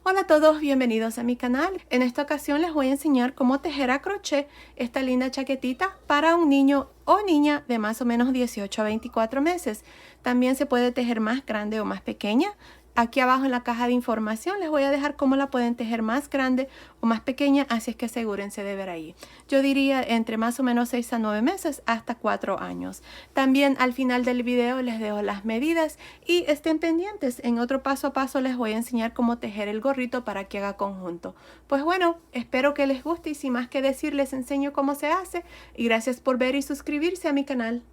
Hola a todos, bienvenidos a mi canal. En esta ocasión les voy a enseñar cómo tejer a crochet esta linda chaquetita para un niño o niña de más o menos 18 a 24 meses. También se puede tejer más grande o más pequeña. Aquí abajo en la caja de información les voy a dejar cómo la pueden tejer más grande o más pequeña, así es que asegúrense de ver ahí. Yo diría entre más o menos 6 a 9 meses hasta 4 años. También al final del video les dejo las medidas y estén pendientes. En otro paso a paso les voy a enseñar cómo tejer el gorrito para que haga conjunto. Pues bueno, espero que les guste y sin más que decir les enseño cómo se hace y gracias por ver y suscribirse a mi canal.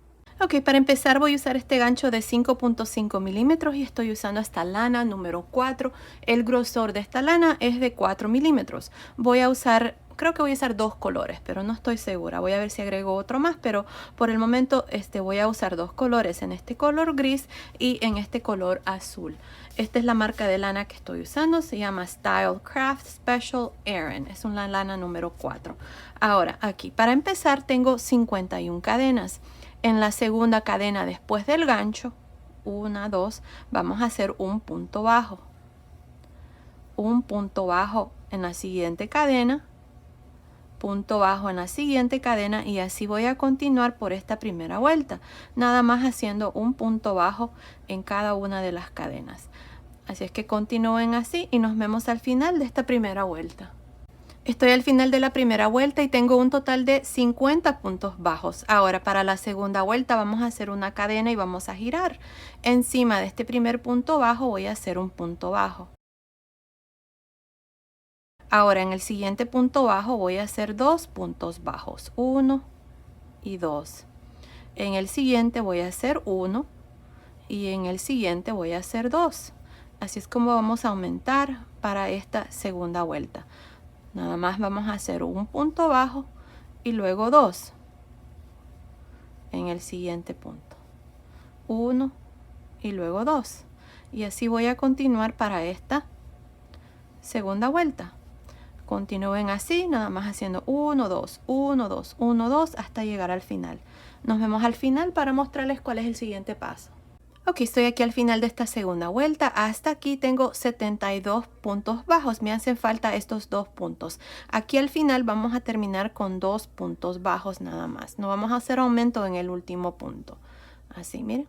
Ok, para empezar voy a usar este gancho de 5.5 milímetros y estoy usando esta lana número 4. El grosor de esta lana es de 4 milímetros. Creo que voy a usar dos colores, pero no estoy segura. Voy a ver si agrego otro más, pero por el momento voy a usar dos colores, en este color gris y en este color azul. Esta es la marca de lana que estoy usando, se llama Stylecraft Special Aran. Es una lana número 4. Ahora, aquí, para empezar, tengo 51 cadenas. En la segunda cadena después del gancho, 1, 2, vamos a hacer un punto bajo. Un punto bajo en la siguiente cadena, punto bajo en la siguiente cadena y así voy a continuar por esta primera vuelta, nada más haciendo un punto bajo en cada una de las cadenas. Así es que continúen así y nos vemos al final de esta primera vuelta. Estoy al final de la primera vuelta y tengo un total de 50 puntos bajos. Ahora para la segunda vuelta vamos a hacer una cadena y vamos a girar. Encima de este primer punto bajo voy a hacer un punto bajo. Ahora en el siguiente punto bajo voy a hacer dos puntos bajos, 1 y 2. En el siguiente voy a hacer 1 y en el siguiente voy a hacer 2. Así es como vamos a aumentar para esta segunda vuelta. Nada más vamos a hacer un punto bajo y luego 2 en el siguiente punto, 1 y luego 2, y así voy a continuar para esta segunda vuelta. Continúen así, nada más haciendo 1, 2, 1, 2, 1, 2 hasta llegar al final. Nos vemos al final para mostrarles cuál es el siguiente paso. Ok, estoy aquí al final de esta segunda vuelta. Hasta aquí tengo 72 puntos bajos. Me hacen falta estos dos puntos. Aquí al final vamos a terminar con dos puntos bajos nada más. No vamos a hacer aumento en el último punto. Así, miren.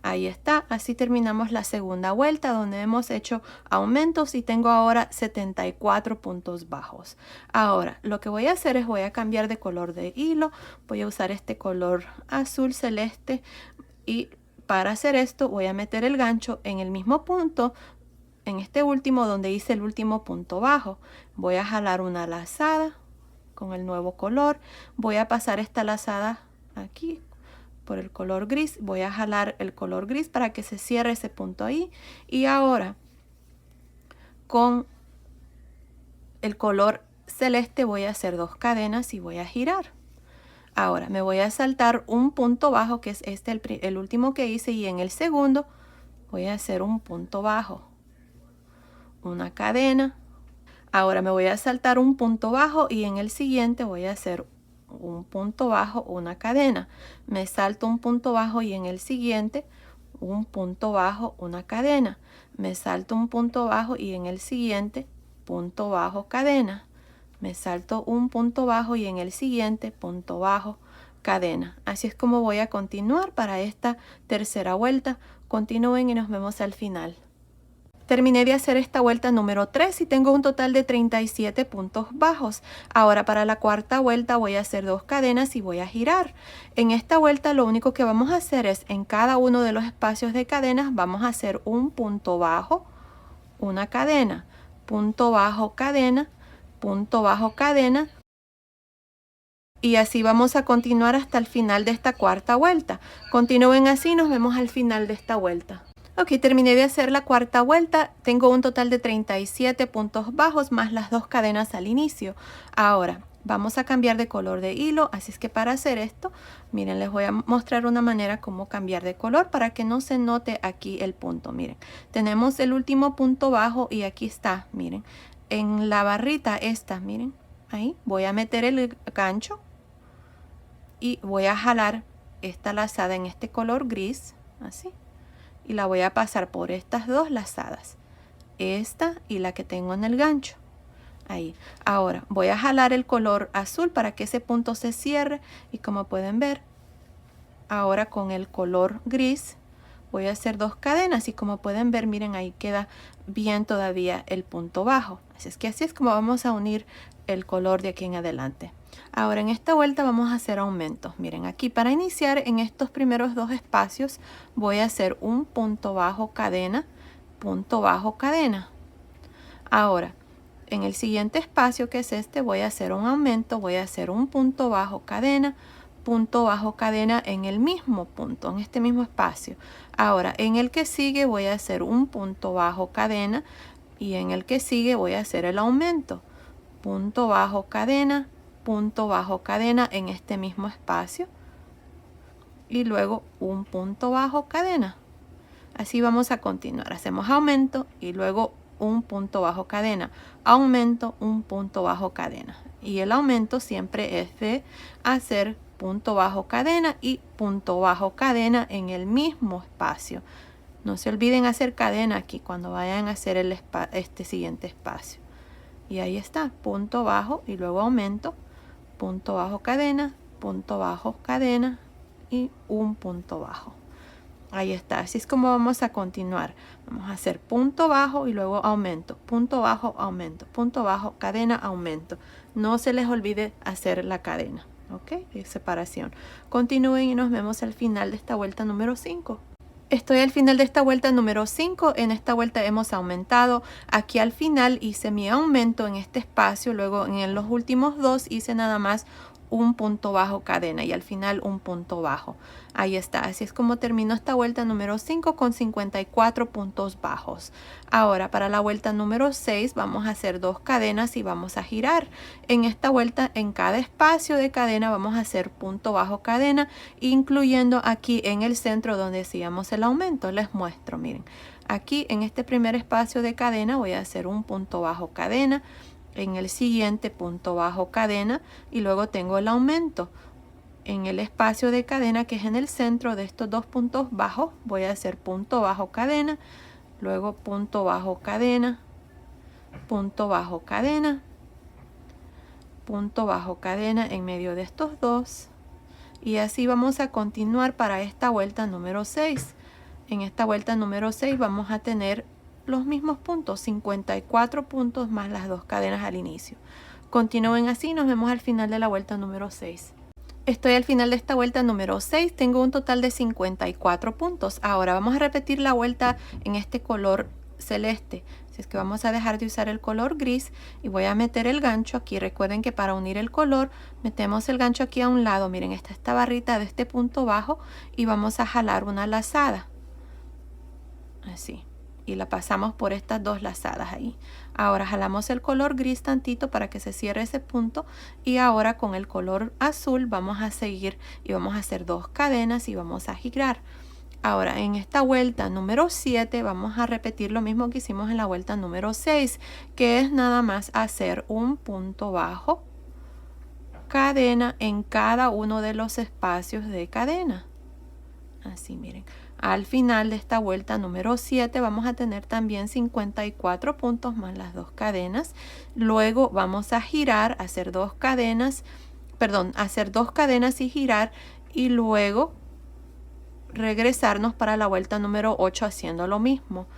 Ahí está. Así terminamos la segunda vuelta donde hemos hecho aumentos y tengo ahora 74 puntos bajos. Ahora, lo que voy a hacer es voy a cambiar de color de hilo. Voy a usar este color azul celeste y para hacer esto voy a meter el gancho en el mismo punto, en este último donde hice el último punto bajo. Voy a jalar una lazada con el nuevo color. Voy a pasar esta lazada aquí por el color gris. Voy a jalar el color gris para que se cierre ese punto ahí. Y ahora con el color celeste voy a hacer dos cadenas y voy a girar. Ahora me voy a saltar un punto bajo que es el último que hice y en el segundo voy a hacer un punto bajo, una cadena. Ahora me voy a saltar un punto bajo y en el siguiente voy a hacer un punto bajo, una cadena. Me salto un punto bajo y en el siguiente un punto bajo, una cadena. Me salto un punto bajo y en el siguiente punto bajo, cadena. Me salto un punto bajo y en el siguiente punto bajo, cadena. Así es como voy a continuar para esta tercera vuelta. Continúen y nos vemos al final. Terminé de hacer esta vuelta número 3 y tengo un total de 37 puntos bajos. Ahora para la cuarta vuelta voy a hacer dos cadenas y voy a girar. En esta vuelta lo único que vamos a hacer es en cada uno de los espacios de cadenas vamos a hacer un punto bajo, una cadena, punto bajo, cadena, punto bajo, cadena, y así vamos a continuar hasta el final de esta cuarta vuelta. Continúen así, nos vemos al final de esta vuelta. Ok, terminé de hacer la cuarta vuelta. Tengo un total de 37 puntos bajos más las dos cadenas al inicio. Ahora vamos a cambiar de color de hilo, así es que para hacer esto, miren, les voy a mostrar una manera cómo cambiar de color para que no se note aquí el punto. Miren, tenemos el último punto bajo y aquí está, miren, en la barrita esta, miren, ahí voy a meter el gancho y voy a jalar esta lazada en este color gris, así, y la voy a pasar por estas dos lazadas. esta y la que tengo en el gancho. Ahí. Ahora voy a jalar el color azul para que ese punto se cierre y como pueden ver, ahora con el color gris voy a hacer 2 cadenas y como pueden ver, miren, ahí queda bien todavía el punto bajo. Así es como vamos a unir el color de aquí en adelante. Ahora en esta vuelta vamos a hacer aumentos. Miren, aquí para iniciar en estos primeros 2 espacios voy a hacer un punto bajo cadena, punto bajo cadena. Ahora en el siguiente espacio, que es este, voy a hacer un aumento, voy a hacer un punto bajo cadena, punto bajo cadena en el mismo punto, en este mismo espacio. Ahora en el que sigue voy a hacer un punto bajo cadena y en el que sigue voy a hacer el aumento, punto bajo cadena, punto bajo cadena en este mismo espacio y luego un punto bajo cadena. Así vamos a continuar. Hacemos aumento y luego un punto bajo cadena, aumento, un punto bajo cadena. Y el aumento siempre es de hacer punto bajo cadena y punto bajo cadena en el mismo espacio. No se olviden hacer cadena aquí cuando vayan a hacer este siguiente espacio. Y ahí está, punto bajo y luego aumento, punto bajo cadena, punto bajo cadena y un punto bajo. Ahí está, así es como vamos a continuar. Vamos a hacer punto bajo y luego aumento, punto bajo, aumento, punto bajo, cadena, aumento. No se les olvide hacer la cadena, ¿ok? De separación. Continúen y nos vemos al final de esta vuelta número 5. Estoy al final de esta vuelta número 5. En esta vuelta hemos aumentado. Aquí al final hice mi aumento en este espacio. Luego en los últimos 2 hice nada más un punto bajo cadena y al final un punto bajo. Ahí está, así es como termino esta vuelta número 5 con 54 puntos bajos. Ahora para la vuelta número 6 vamos a hacer 2 cadenas y vamos a girar. En esta vuelta en cada espacio de cadena vamos a hacer punto bajo cadena, incluyendo aquí en el centro donde hacíamos el aumento. Les muestro, miren, aquí en este primer espacio de cadena voy a hacer un punto bajo cadena, en el siguiente punto bajo cadena y luego tengo el aumento. En el espacio de cadena que es en el centro de estos 2 puntos bajos voy a hacer punto bajo cadena, luego punto bajo cadena, punto bajo cadena, punto bajo cadena en medio de estos 2 y así vamos a continuar para esta vuelta número 6. En esta vuelta número 6 vamos a tener los mismos puntos, 54 puntos más las 2 cadenas al inicio. Continúen así, nos vemos al final de la vuelta número 6. Estoy al final de esta vuelta número 6, tengo un total de 54 puntos. Ahora vamos a repetir la vuelta en este color celeste. Así es que vamos a dejar de usar el color gris y voy a meter el gancho aquí. Recuerden que para unir el color metemos el gancho aquí a un lado. Miren, esta barrita de este punto bajo y vamos a jalar una lazada. Así. Y la pasamos por estas 2 lazadas ahí. Ahora jalamos el color gris tantito para que se cierre ese punto y ahora con el color azul vamos a seguir y vamos a hacer 2 cadenas y vamos a girar. Ahora en esta vuelta número 7 vamos a repetir lo mismo que hicimos en la vuelta número 6, que es nada más hacer un punto bajo cadena en cada uno de los espacios de cadena. Así, miren. Al final de esta vuelta número 7 vamos a tener también 54 puntos más las 2 cadenas. Luego vamos a girar, hacer 2 cadenas, hacer 2 cadenas y girar y luego regresarnos para la vuelta número 8 haciendo lo mismo.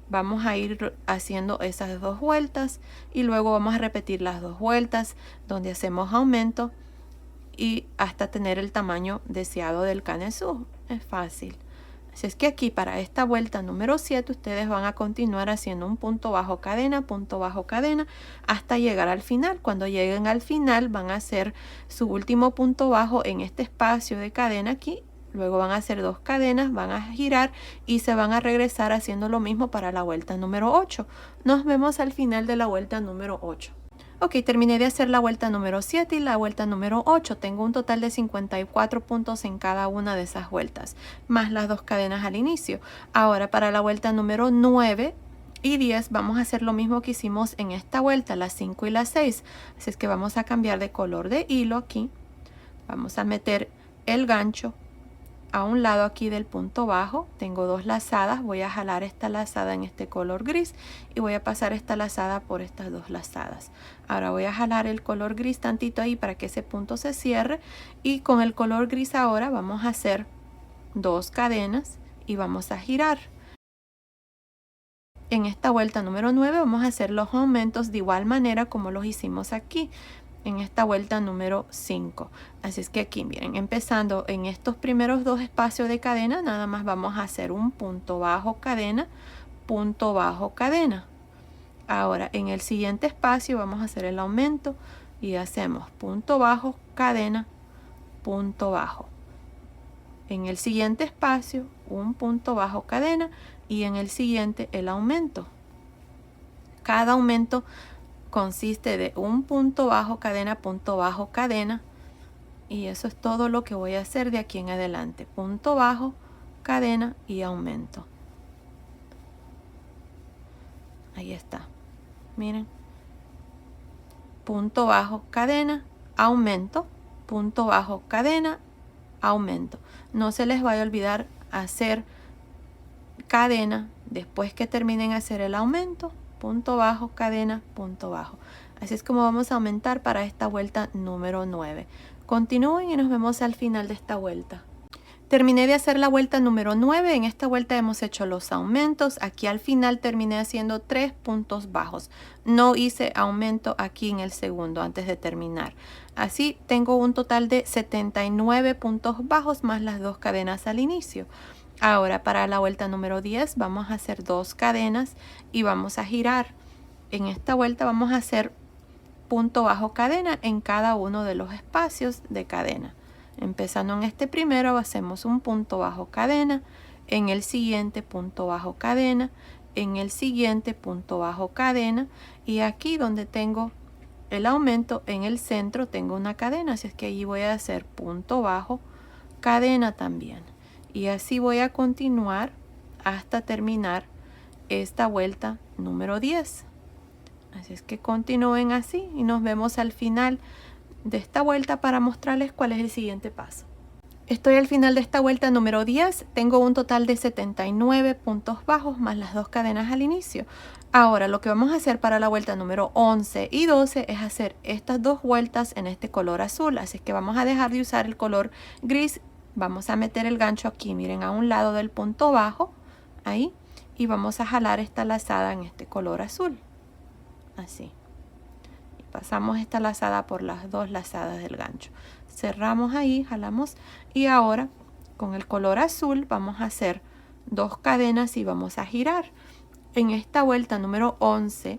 Vamos a ir haciendo esas 2 vueltas y luego vamos a repetir las 2 vueltas donde hacemos aumento y hasta tener el tamaño deseado del canesú. Es fácil. Así es que aquí para esta vuelta número 7 ustedes van a continuar haciendo un punto bajo cadena hasta llegar al final. Cuando lleguen al final van a hacer su último punto bajo en este espacio de cadena aquí. Luego van a hacer 2 cadenas, van a girar y se van a regresar haciendo lo mismo para la vuelta número 8. Nos vemos al final de la vuelta número 8. Ok, terminé de hacer la vuelta número 7 y la vuelta número 8. Tengo un total de 54 puntos en cada una de esas vueltas, más las 2 cadenas al inicio. Ahora para la vuelta número 9 y 10 vamos a hacer lo mismo que hicimos en esta vuelta, las 5 y las 6. Así es que vamos a cambiar de color de hilo aquí. Vamos a meter el gancho a un lado aquí del punto bajo, tengo dos lazadas, voy a jalar esta lazada en este color gris y voy a pasar esta lazada por estas dos lazadas. Ahora voy a jalar el color gris tantito ahí para que ese punto se cierre, y con el color gris ahora vamos a hacer dos cadenas y vamos a girar. En esta vuelta número 9 vamos a hacer los aumentos de igual manera como los hicimos aquí en esta vuelta número 5. Así es que aquí miren, empezando en estos primeros dos espacios de cadena, nada más vamos a hacer un punto bajo cadena, punto bajo cadena. Ahora en el siguiente espacio vamos a hacer el aumento y hacemos punto bajo cadena, punto bajo. En el siguiente espacio un punto bajo cadena y en el siguiente el aumento. Cada aumento consiste de un punto bajo cadena, punto bajo cadena, y eso es todo lo que voy a hacer de aquí en adelante. Punto bajo, cadena y aumento. Ahí está, miren, punto bajo, cadena, aumento, punto bajo, cadena, aumento. No se les vaya a olvidar hacer cadena después que terminen de hacer el aumento, punto bajo, cadena, punto bajo. Así es como vamos a aumentar para esta vuelta número 9. Continúen y nos vemos al final de esta vuelta. Terminé de hacer la vuelta número 9. En esta vuelta hemos hecho los aumentos. Aquí al final terminé haciendo 3 puntos bajos. No hice aumento aquí en el segundo antes de terminar. Así tengo un total de 79 puntos bajos más las dos cadenas al inicio. Ahora para la vuelta número 10 vamos a hacer dos cadenas y vamos a girar. En esta vuelta vamos a hacer punto bajo cadena en cada uno de los espacios de cadena. Empezando en este primero hacemos un punto bajo cadena, en el siguiente punto bajo cadena, en el siguiente punto bajo cadena, y aquí donde tengo el aumento en el centro tengo una cadena, así es que allí voy a hacer punto bajo cadena también. Y así voy a continuar hasta terminar esta vuelta número 10. Así es que continúen así y nos vemos al final de esta vuelta para mostrarles cuál es el siguiente paso. Estoy al final de esta vuelta número 10. Tengo un total de 79 puntos bajos más las dos cadenas al inicio. Ahora lo que vamos a hacer para la vuelta número 11 y 12 es hacer estas dos vueltas en este color azul. Así es que vamos a dejar de usar el color gris. Vamos a meter el gancho aquí, miren, a un lado del punto bajo, ahí, y vamos a jalar esta lazada en este color azul, así. Y pasamos esta lazada por las dos lazadas del gancho. Cerramos ahí, jalamos, y ahora con el color azul vamos a hacer dos cadenas y vamos a girar. En esta vuelta número 11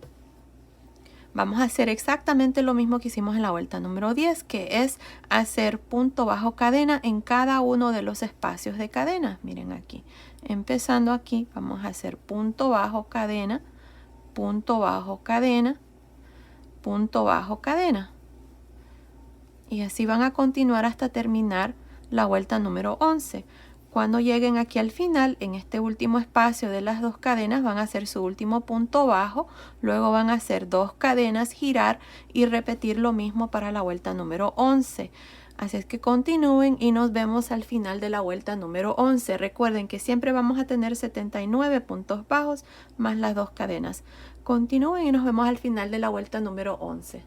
vamos a hacer exactamente lo mismo que hicimos en la vuelta número 10, que es hacer punto bajo cadena en cada uno de los espacios de cadena. Miren aquí, empezando aquí, vamos a hacer punto bajo cadena, punto bajo cadena, punto bajo cadena. Y así van a continuar hasta terminar la vuelta número 11. Cuando lleguen aquí al final, en este último espacio de las dos cadenas, van a hacer su último punto bajo, luego van a hacer dos cadenas, girar y repetir lo mismo para la vuelta número 11. Así es que continúen y nos vemos al final de la vuelta número 11. Recuerden que siempre vamos a tener 79 puntos bajos más las dos cadenas. Continúen y nos vemos al final de la vuelta número 11.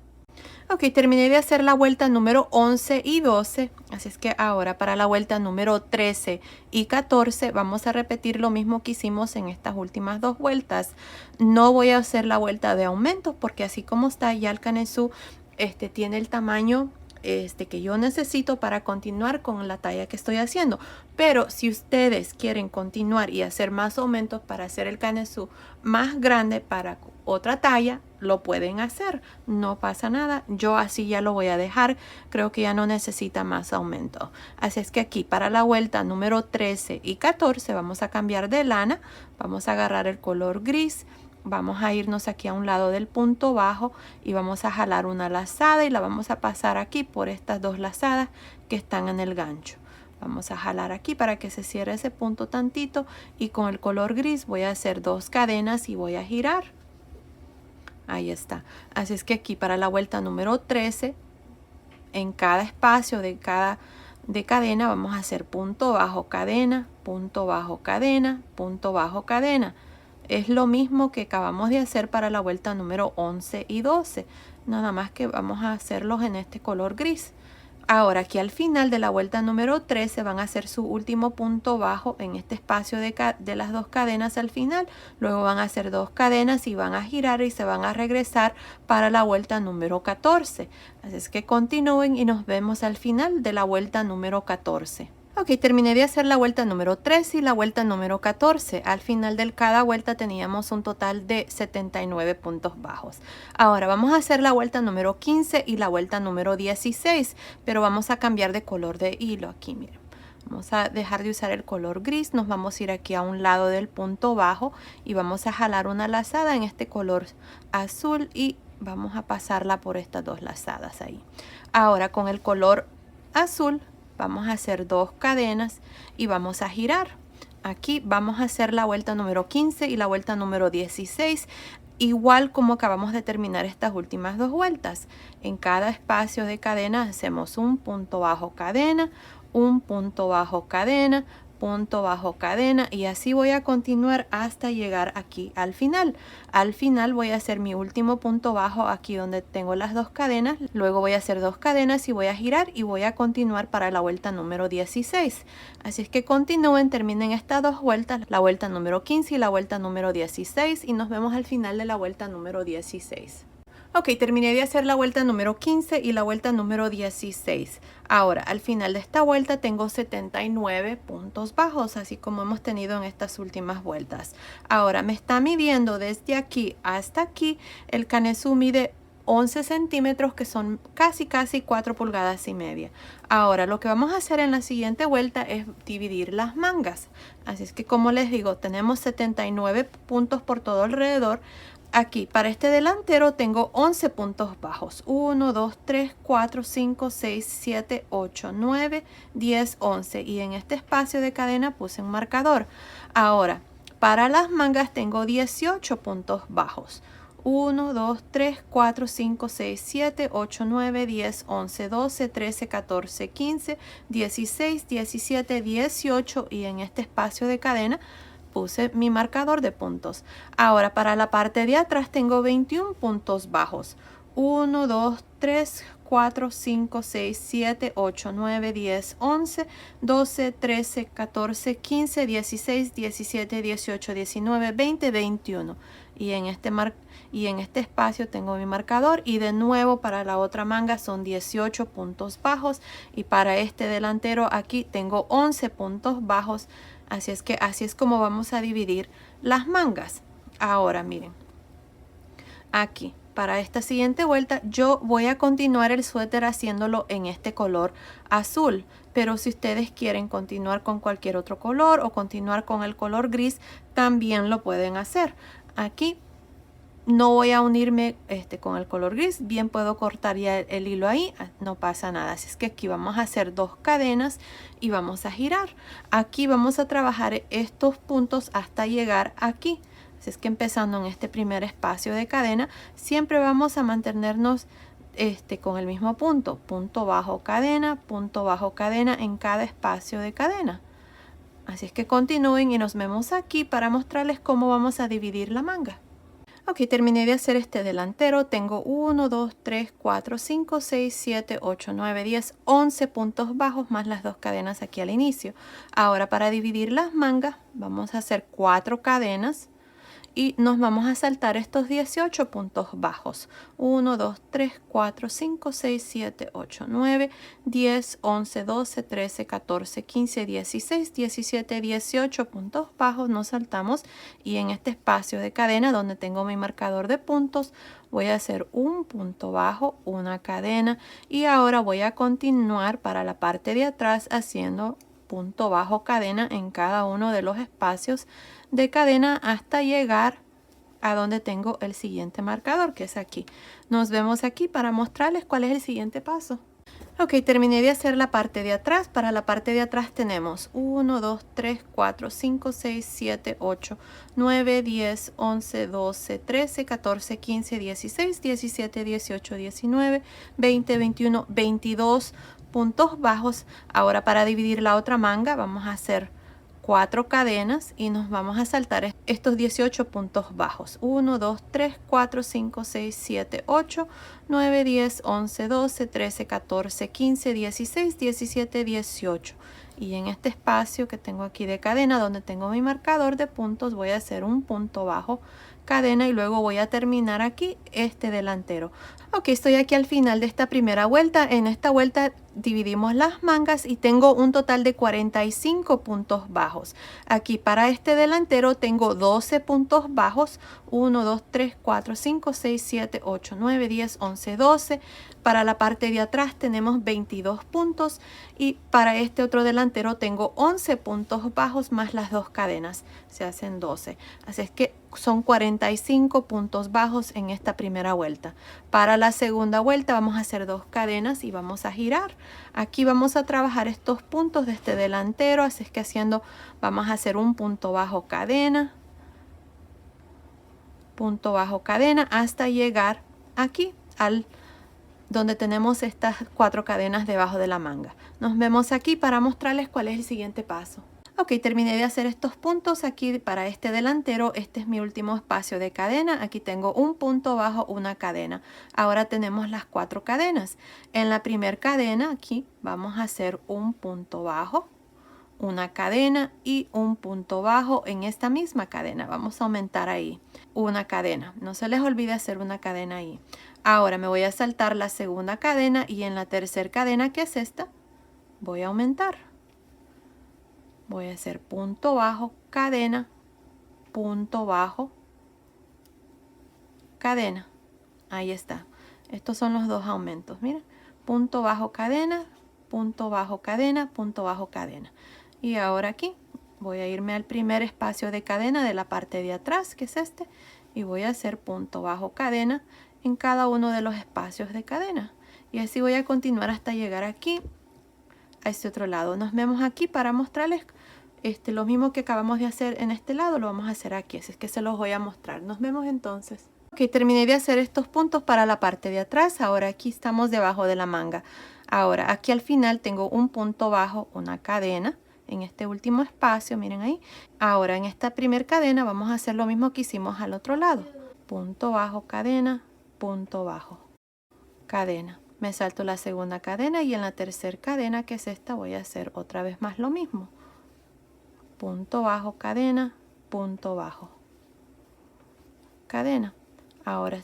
Ok, terminé de hacer la vuelta número 11 y 12, así es que ahora para la vuelta número 13 y 14 vamos a repetir lo mismo que hicimos en estas últimas dos vueltas. No voy a hacer la vuelta de aumento porque así como está ya el canesú tiene el tamaño que yo necesito para continuar con la talla que estoy haciendo. Pero si ustedes quieren continuar y hacer más aumentos para hacer el canesú más grande para otra talla, lo pueden hacer, no pasa nada. Yo así ya lo voy a dejar, creo que ya no necesita más aumento. Así es que aquí para la vuelta número 13 y 14 vamos a cambiar de lana, vamos a agarrar el color gris, vamos a irnos aquí a un lado del punto bajo y vamos a jalar una lazada y la vamos a pasar aquí por estas dos lazadas que están en el gancho. Vamos a jalar aquí para que se cierre ese punto tantito y con el color gris voy a hacer dos cadenas y voy a girar. Ahí está. Así es que aquí para la vuelta número 13, en cada espacio de cada de cadena vamos a hacer punto bajo cadena, punto bajo cadena, punto bajo cadena. Es lo mismo que acabamos de hacer para la vuelta número 11 y 12, nada más que vamos a hacerlos en este color gris. Ahora aquí al final de la vuelta número 13 van a hacer su último punto bajo en este espacio de las dos cadenas al final. Luego van a hacer dos cadenas y van a girar y se van a regresar para la vuelta número 14. Así es que continúen y nos vemos al final de la vuelta número 14. Ok, terminé de hacer la vuelta número 13 y la vuelta número 14. Al final de cada vuelta teníamos un total de 79 puntos bajos. Ahora vamos a hacer la vuelta número 15 y la vuelta número 16, pero vamos a cambiar de color de hilo aquí, miren. Vamos a dejar de usar el color gris, nos vamos a ir aquí a un lado del punto bajo y vamos a jalar una lazada en este color azul y vamos a pasarla por estas dos lazadas ahí. Ahora con el color azul vamos a hacer dos cadenas y vamos a girar. Aquí vamos a hacer la vuelta número 15 y la vuelta número 16, igual como acabamos de terminar estas últimas dos vueltas. En cada espacio de cadena hacemos un punto bajo cadena, un punto bajo cadena, punto bajo cadena y así voy a continuar hasta llegar aquí al final. Al final voy a hacer mi último punto bajo aquí donde tengo las dos cadenas, luego voy a hacer dos cadenas y voy a girar y voy a continuar para la vuelta número 16. Así es que continúen, terminen estas dos vueltas, la vuelta número 15 y la vuelta número 16 y nos vemos al final de la vuelta número 16. Ok, terminé de hacer la vuelta número 15 y la vuelta número 16. Ahora, al final de esta vuelta tengo 79 puntos bajos, así como hemos tenido en estas últimas vueltas. Ahora, me está midiendo desde aquí hasta aquí. El canesú mide 11 centímetros, que son casi 4 pulgadas y media. Ahora, lo que vamos a hacer en la siguiente vuelta es dividir las mangas. Así es que, como les digo, tenemos 79 puntos por todo alrededor. Aquí para este delantero tengo 11 puntos bajos. 1, 2, 3, 4, 5, 6, 7, 8, 9, 10, 11. Y en este espacio de cadena puse un marcador. Ahora, para las mangas tengo 18 puntos bajos. 1, 2, 3, 4, 5, 6, 7, 8, 9, 10, 11, 12, 13, 14, 15, 16, 17, 18. Y en este espacio de cadena puse mi marcador de puntos. Ahora para la parte de atrás tengo 21 puntos bajos. 1, 2, 3, 4, 5, 6, 7, 8, 9, 10, 11, 12, 13, 14, 15, 16, 17, 18, 19, 20, 21. Y en este espacio tengo mi marcador y de nuevo para la otra manga son 18 puntos bajos y para este delantero aquí tengo 11 puntos bajos. Así es que así es como vamos a dividir las mangas. Ahora miren, aquí para esta siguiente vuelta yo voy a continuar el suéter haciéndolo en este color azul, pero si ustedes quieren continuar con cualquier otro color o continuar con el color gris, también lo pueden hacer. Aquí no voy a unirme con el color gris, bien puedo cortar ya el hilo ahí, no pasa nada. Así es que aquí vamos a hacer dos cadenas y vamos a girar. Aquí vamos a trabajar estos puntos hasta llegar aquí. Así es que empezando en este primer espacio de cadena, siempre vamos a mantenernos con el mismo punto. Punto bajo cadena en cada espacio de cadena. Así es que continúen y nos vemos aquí para mostrarles cómo vamos a dividir la manga. Ok, terminé de hacer este delantero. Tengo 1, 2, 3, 4, 5, 6, 7, 8, 9, 10, 11 puntos bajos más las dos cadenas aquí al inicio. Ahora para dividir las mangas vamos a hacer 4 cadenas y nos vamos a saltar estos 18 puntos bajos. 1, 2, 3, 4, 5, 6, 7, 8, 9, 10, 11, 12, 13, 14, 15, 16, 17, 18 puntos bajos. Nos saltamos y en este espacio de cadena donde tengo mi marcador de puntos voy a hacer un punto bajo, una cadena y ahora voy a continuar para la parte de atrás haciendo punto bajo cadena en cada uno de los espacios de cadena hasta llegar a donde tengo el siguiente marcador, que es aquí. Nos vemos aquí para mostrarles cuál es el siguiente paso. Ok, terminé de hacer la parte de atrás. Para la parte de atrás tenemos 1, 2, 3, 4, 5, 6, 7, 8, 9, 10, 11, 12, 13, 14, 15, 16, 17, 18, 19, 20, 21, 22 puntos bajos. Ahora para dividir la otra manga vamos a hacer 4 cadenas y nos vamos a saltar estos 18 puntos bajos. 1, 2, 3, 4, 5, 6, 7, 8, 9, 10, 11, 12, 13, 14, 15, 16, 17, 18. Y en este espacio que tengo aquí de cadena, donde tengo mi marcador de puntos, voy a hacer un punto bajo, cadena, y luego voy a terminar aquí este delantero. Ok, estoy aquí al final de esta primera vuelta. En esta vuelta dividimos las mangas y tengo un total de 45 puntos bajos. Aquí para este delantero tengo 12 puntos bajos. 1, 2, 3, 4, 5, 6, 7, 8, 9, 10, 11, 12. Para la parte de atrás tenemos 22 puntos y para este otro delantero tengo 11 puntos bajos más las 2 cadenas. Se hacen 12. Así es que son 45 puntos bajos en esta primera vuelta. Para la segunda vuelta vamos a hacer 2 cadenas y vamos a girar. Aquí vamos a trabajar estos puntos de este delantero, así es que vamos a hacer un punto bajo cadena, punto bajo cadena, hasta llegar aquí donde tenemos estas 4 cadenas debajo de la manga. Nos vemos aquí para mostrarles cuál es el siguiente paso. Ok, terminé de hacer estos puntos aquí para este delantero. Este es mi último espacio de cadena. Aquí tengo un punto bajo, una cadena. Ahora tenemos las 4 cadenas. En la primera cadena aquí vamos a hacer un punto bajo, una cadena y un punto bajo en esta misma cadena. Vamos a aumentar ahí una cadena. No se les olvide hacer una cadena ahí. Ahora me voy a saltar la segunda cadena y en la tercera cadena, que es esta, voy a aumentar. Voy a hacer punto bajo, cadena, punto bajo, cadena. Ahí está. Estos son los 2 aumentos. Mira, punto bajo, cadena, punto bajo, cadena, punto bajo, cadena. Y ahora aquí voy a irme al primer espacio de cadena de la parte de atrás, que es este, y voy a hacer punto bajo, cadena en cada uno de los espacios de cadena. Y así voy a continuar hasta llegar aquí a este otro lado. Nos vemos aquí para mostrarles lo mismo que acabamos de hacer en este lado, lo vamos a hacer aquí, así es que se los voy a mostrar. Nos vemos entonces. Ok, terminé de hacer estos puntos para la parte de atrás. Ahora aquí estamos debajo de la manga. Ahora aquí al final tengo un punto bajo, una cadena en este último espacio, miren ahí. Ahora en esta primera cadena vamos a hacer lo mismo que hicimos al otro lado. Punto bajo, cadena, punto bajo, cadena. Me salto la segunda cadena y en la tercera cadena, que es esta, voy a hacer otra vez más lo mismo. Punto bajo, cadena, punto bajo, cadena. Ahora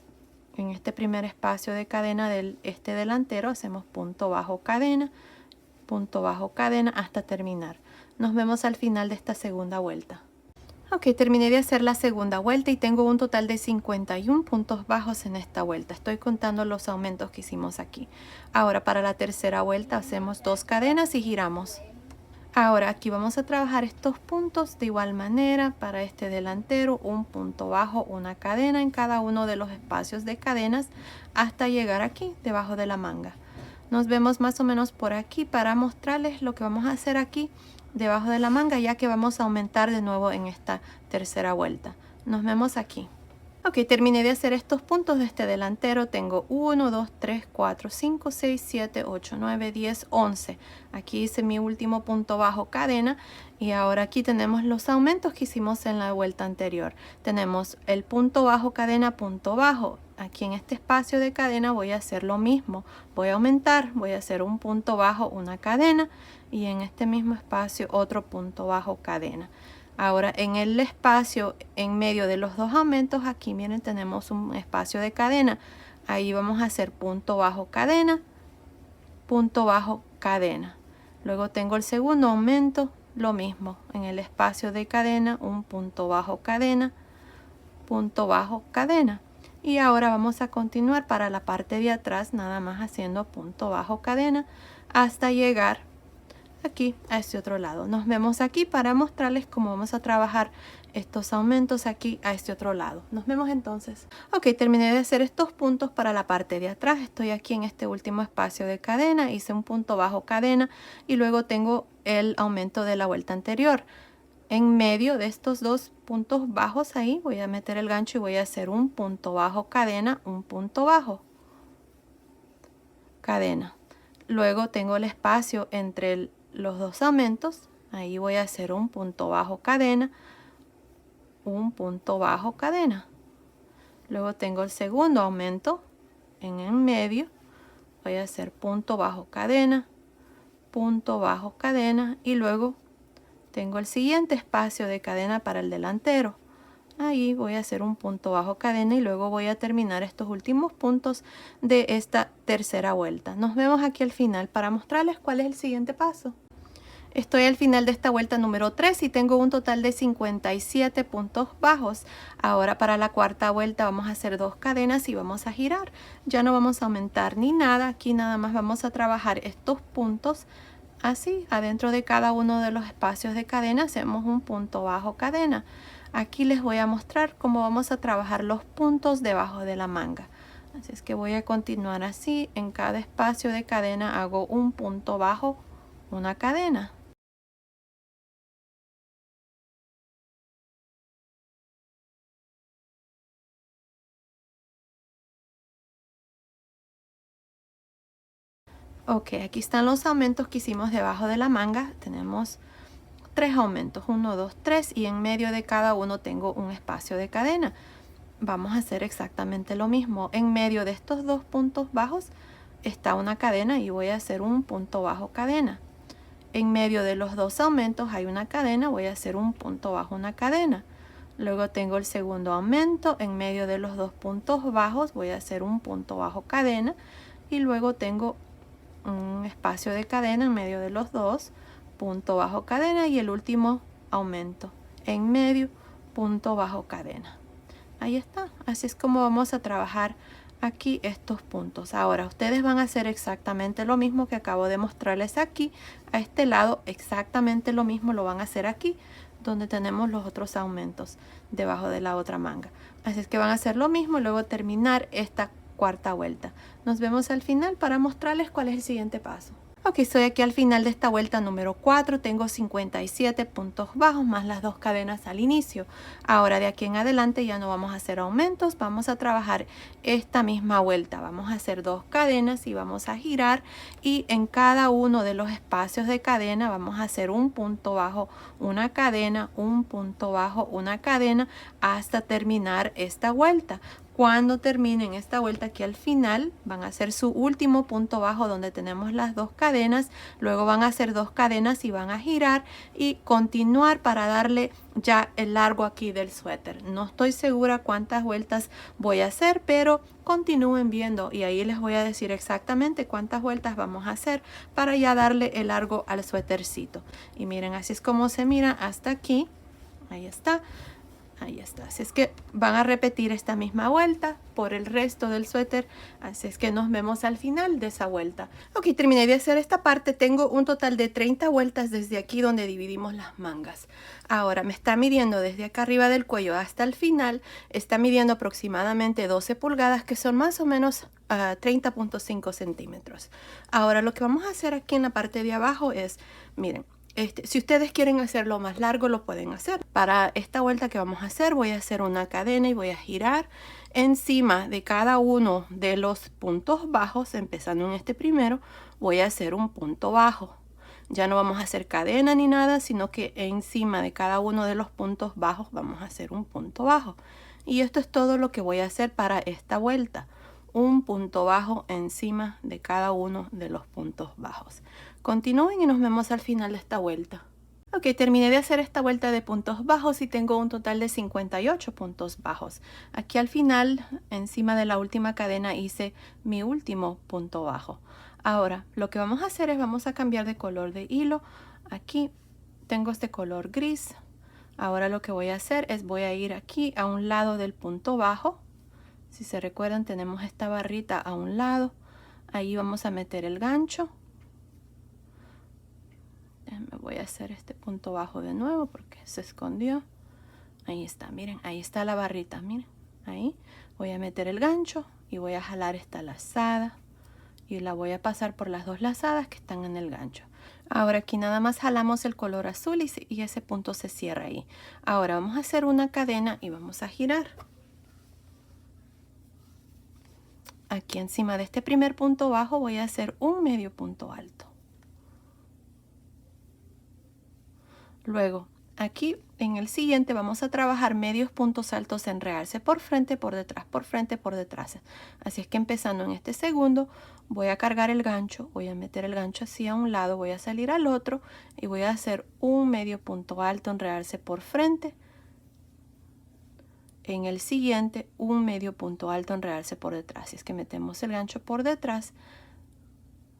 en este primer espacio de cadena de este delantero hacemos punto bajo, cadena, punto bajo, cadena hasta terminar. Nos vemos al final de esta segunda vuelta. Ok, terminé de hacer la segunda vuelta y tengo un total de 51 puntos bajos en esta vuelta. Estoy contando los aumentos que hicimos aquí. Ahora para la tercera vuelta hacemos 2 cadenas y giramos. Ahora aquí vamos a trabajar estos puntos de igual manera para este delantero, un punto bajo, una cadena en cada uno de los espacios de cadenas hasta llegar aquí debajo de la manga. Nos vemos más o menos por aquí para mostrarles lo que vamos a hacer aquí debajo de la manga, ya que vamos a aumentar de nuevo en esta tercera vuelta. Nos vemos aquí. Ok, terminé de hacer estos puntos de este delantero. Tengo 1, 2, 3, 4, 5, 6, 7, 8, 9, 10, 11. Aquí hice mi último punto bajo, cadena. Y ahora aquí tenemos los aumentos que hicimos en la vuelta anterior. Tenemos el punto bajo, cadena, punto bajo. Aquí en este espacio de cadena voy a hacer lo mismo. Voy a aumentar, voy a hacer un punto bajo, una cadena. Y en este mismo espacio otro punto bajo, cadena. Ahora en el espacio en medio de los 2 aumentos, aquí miren, tenemos un espacio de cadena. Ahí vamos a hacer punto bajo, cadena, punto bajo, cadena. Luego tengo el segundo aumento, lo mismo. En el espacio de cadena, un punto bajo, cadena, punto bajo, cadena. Y ahora vamos a continuar para la parte de atrás, nada más haciendo punto bajo, cadena, hasta llegar aquí a este otro lado. Nos vemos aquí para mostrarles cómo vamos a trabajar estos aumentos aquí a este otro lado. Nos vemos entonces. Ok, terminé de hacer estos puntos para la parte de atrás. Estoy aquí en este último espacio de cadena. Hice un punto bajo cadena y luego tengo el aumento de la vuelta anterior. En medio de estos dos puntos bajos ahí voy a meter el gancho y voy a hacer un punto bajo cadena, un punto bajo cadena. Luego tengo el espacio entre los dos aumentos. Ahí voy a hacer un punto bajo cadena, un punto bajo cadena. Luego tengo el segundo aumento en el medio. Voy a hacer punto bajo cadena, punto bajo cadena y luego tengo el siguiente espacio de cadena para el delantero. Ahí voy a hacer un punto bajo cadena y luego voy a terminar estos últimos puntos de esta tercera vuelta. Nos vemos aquí al final para mostrarles cuál es el siguiente paso. Estoy al final de esta vuelta número 3 y tengo un total de 57 puntos bajos. Ahora para la cuarta vuelta vamos a hacer 2 cadenas y vamos a girar. Ya no vamos a aumentar ni nada. Aquí nada más vamos a trabajar estos puntos. Así, adentro de cada uno de los espacios de cadena hacemos un punto bajo cadena. Aquí les voy a mostrar cómo vamos a trabajar los puntos debajo de la manga. Así es que voy a continuar así. En cada espacio de cadena hago un punto bajo, una cadena. Ok, aquí están los aumentos que hicimos debajo de la manga. Tenemos 3 aumentos, 1, 2, 3 y en medio de cada uno tengo un espacio de cadena. Vamos a hacer exactamente lo mismo. En medio de estos dos puntos bajos está una cadena y voy a hacer un punto bajo cadena. En medio de los dos aumentos hay una cadena, voy a hacer un punto bajo una cadena. Luego tengo el segundo aumento, en medio de los dos puntos bajos voy a hacer un punto bajo cadena y luego tengo un espacio de cadena en medio de los dos, punto bajo cadena y el último aumento en medio, punto bajo cadena. Ahí está, así es como vamos a trabajar aquí estos puntos. Ahora ustedes van a hacer exactamente lo mismo que acabo de mostrarles aquí, a este lado exactamente lo mismo lo van a hacer aquí donde tenemos los otros aumentos debajo de la otra manga. Así es que van a hacer lo mismo y luego terminar esta cuarta vuelta. Nos vemos al final para mostrarles cuál es el siguiente paso. Ok, estoy aquí al final de esta vuelta número 4, tengo 57 puntos bajos más las 2 cadenas al inicio. Ahora de aquí en adelante ya no vamos a hacer aumentos, vamos a trabajar esta misma vuelta. Vamos a hacer 2 cadenas y vamos a girar y en cada uno de los espacios de cadena vamos a hacer un punto bajo, una cadena, un punto bajo, una cadena hasta terminar esta vuelta. Cuando terminen esta vuelta aquí al final van a hacer su último punto bajo donde tenemos las 2 cadenas, luego van a hacer 2 cadenas y van a girar y continuar para darle ya el largo aquí del suéter. No estoy segura cuántas vueltas voy a hacer, pero continúen viendo y ahí les voy a decir exactamente cuántas vueltas vamos a hacer para ya darle el largo al suétercito. Y miren, así es como se mira hasta aquí. Ahí está. Ahí está, así es que van a repetir esta misma vuelta por el resto del suéter, así es que nos vemos al final de esa vuelta. Ok, terminé de hacer esta parte, tengo un total de 30 vueltas desde aquí donde dividimos las mangas. Ahora me está midiendo desde acá arriba del cuello hasta el final, está midiendo aproximadamente 12 pulgadas que son más o menos 30.5 centímetros. Ahora lo que vamos a hacer aquí en la parte de abajo es, miren, si ustedes quieren hacerlo más largo, lo pueden hacer. Para esta vuelta que vamos a hacer, voy a hacer una cadena y voy a girar encima de cada uno de los puntos bajos. Empezando en este primero, voy a hacer un punto bajo. Ya no vamos a hacer cadena ni nada, sino que encima de cada uno de los puntos bajos vamos a hacer un punto bajo. Y esto es todo lo que voy a hacer para esta vuelta. Un punto bajo encima de cada uno de los puntos bajos. Continúen y nos vemos al final de esta vuelta. Ok, terminé de hacer esta vuelta de puntos bajos y tengo un total de 58 puntos bajos. Aquí al final, encima de la última cadena, hice mi último punto bajo. Ahora, lo que vamos a hacer es vamos a cambiar de color de hilo. Aquí tengo este color gris. Ahora lo que voy a hacer es voy a ir aquí a un lado del punto bajo. Si se recuerdan, tenemos esta barrita a un lado. Ahí vamos a meter el gancho. Me voy a hacer este punto bajo de nuevo porque se escondió. Ahí está, miren, ahí está la barrita, miren, ahí. Voy a meter el gancho y voy a jalar esta lazada y la voy a pasar por las dos lazadas que están en el gancho. Ahora aquí nada más jalamos el color azul y ese punto se cierra ahí. Ahora vamos a hacer una cadena y vamos a girar. Aquí encima de este primer punto bajo voy a hacer un medio punto alto. Luego, aquí en el siguiente vamos a trabajar medios puntos altos en realce por frente, por detrás, por frente, por detrás. Así es que empezando en este segundo, voy a cargar el gancho, voy a meter el gancho así a un lado, voy a salir al otro y voy a hacer un medio punto alto en realce por frente. En el siguiente, un medio punto alto en realce por detrás. Así es que metemos el gancho por detrás,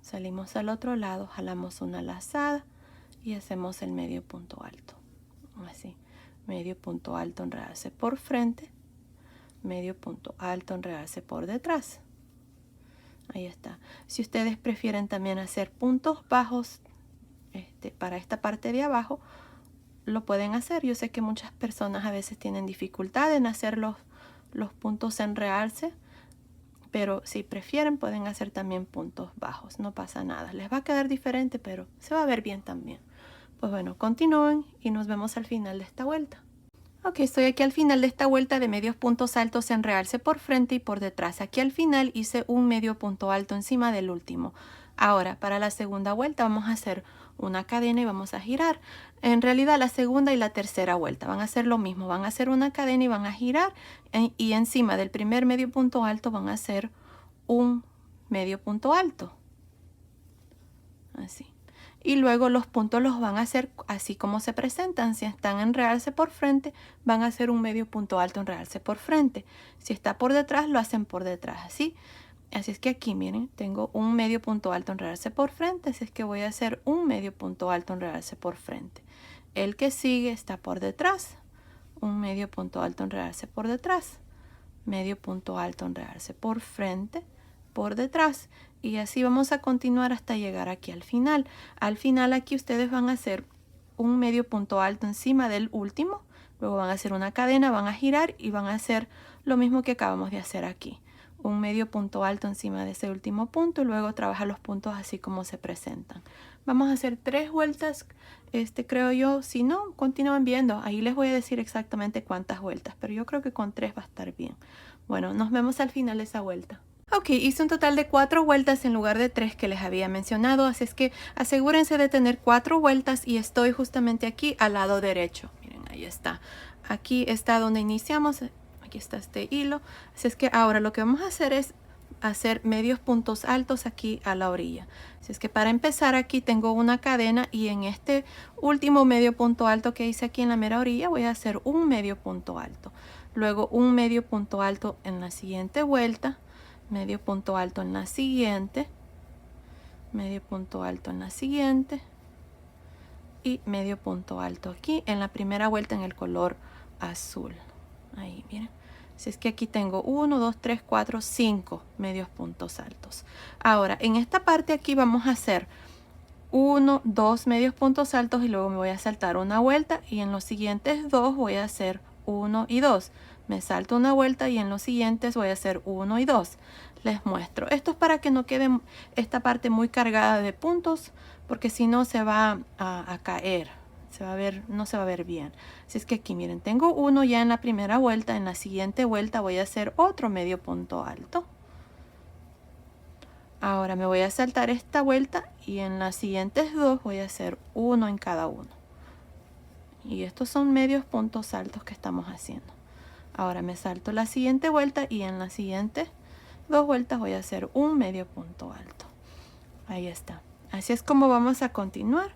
salimos al otro lado, jalamos una lazada y hacemos el medio punto alto. Así, medio punto alto en realce por frente, medio punto alto en realce por detrás. Ahí está. Si ustedes prefieren también hacer puntos bajos para esta parte de abajo, lo pueden hacer. Yo sé que muchas personas a veces tienen dificultad en hacer los puntos en realce, pero si prefieren pueden hacer también puntos bajos, no pasa nada. Les va a quedar diferente, pero se va a ver bien también. Pues bueno, continúen y nos vemos al final de esta vuelta. Ok, estoy aquí al final de esta vuelta de medios puntos altos en realce por frente y por detrás. Aquí al final hice un medio punto alto encima del último. Ahora, para la segunda vuelta vamos a hacer una cadena y vamos a girar. En realidad, la segunda y la tercera vuelta van a hacer lo mismo. Van a hacer una cadena y van a girar. Y encima del primer medio punto alto van a hacer un medio punto alto. Así. Y luego los puntos los van a hacer así como se presentan. Si están en realce por frente, van a hacer un medio punto alto en realce por frente. Si está por detrás, lo hacen por detrás, así. Así es que aquí, miren, tengo un medio punto alto en realce por frente, así es que voy a hacer un medio punto alto en realce por frente. El que sigue está por detrás, un medio punto alto en realce por detrás, medio punto alto en realce por frente, por detrás. Y así vamos a continuar hasta llegar aquí al final. Al final aquí ustedes van a hacer un medio punto alto encima del último. Luego van a hacer una cadena, van a girar y van a hacer lo mismo que acabamos de hacer aquí. Un medio punto alto encima de ese último punto y luego trabajar los puntos así como se presentan. Vamos a hacer 3 vueltas, creo yo. Si no, continúen viendo. Ahí les voy a decir exactamente cuántas vueltas, pero yo creo que con 3 va a estar bien. Bueno, nos vemos al final de esa vuelta. Ok, hice un total de 4 vueltas en lugar de 3 que les había mencionado, así es que asegúrense de tener 4 vueltas y estoy justamente aquí al lado derecho. Miren, ahí está. Aquí está donde iniciamos, aquí está este hilo. Así es que ahora lo que vamos a hacer es hacer medios puntos altos aquí a la orilla. Así es que para empezar aquí tengo una cadena y en este último medio punto alto que hice aquí en la mera orilla voy a hacer un medio punto alto. Luego un medio punto alto en la siguiente vuelta. Medio punto alto en la siguiente, medio punto alto en la siguiente y medio punto alto aquí en la primera vuelta en el color azul. Ahí, miren. Así es que aquí tengo 1, 2, 3, 4, 5 medios puntos altos. Ahora, en esta parte aquí vamos a hacer 1, 2 medios puntos altos y luego me voy a saltar una vuelta y en los siguientes 2 voy a hacer 1 y 2. Me salto una vuelta y en los siguientes voy a hacer 1 y 2. Les muestro. Esto es para que no quede esta parte muy cargada de puntos, porque si no se va a caer. No se va a ver bien. Así es que aquí miren, tengo 1 ya en la primera vuelta. En la siguiente vuelta voy a hacer otro medio punto alto. Ahora me voy a saltar esta vuelta y en las siguientes 2 voy a hacer 1 en cada uno. Y estos son medios puntos altos que estamos haciendo. Ahora me salto la siguiente vuelta y en las siguientes 2 vueltas voy a hacer un medio punto alto. Ahí está. Así es como vamos a continuar.